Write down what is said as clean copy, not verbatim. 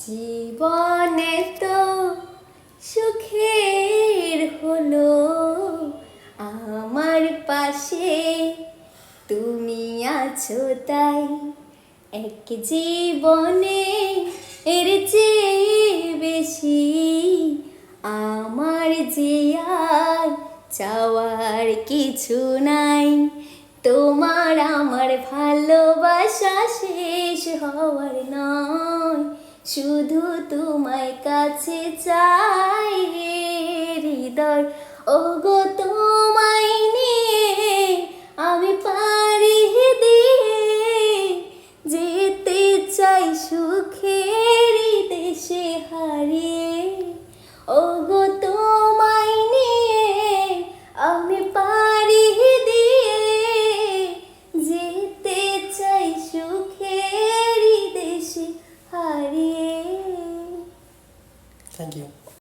জীবনে তো সুখের হলো আমার পাশে তুমি আছো তাই এক জীবনে এর চেয়ে বেশি আমার যে আর চাওয়ার কিছু নাই। তোমার আমার ভালোবাসা শেষ হওয়ার নয়, শুধু তোমায় কাছে চাই রে হৃদয়। ওগো তোমায় নিয়ে আমি পারি দিয়ে যেতে চাই সুখের দেশে হারিয়ে। ওগো তোমায় নিয়ে আমি পারি দিয়ে যেতে চাই সুখের দেশে হারিয়ে। Thank you.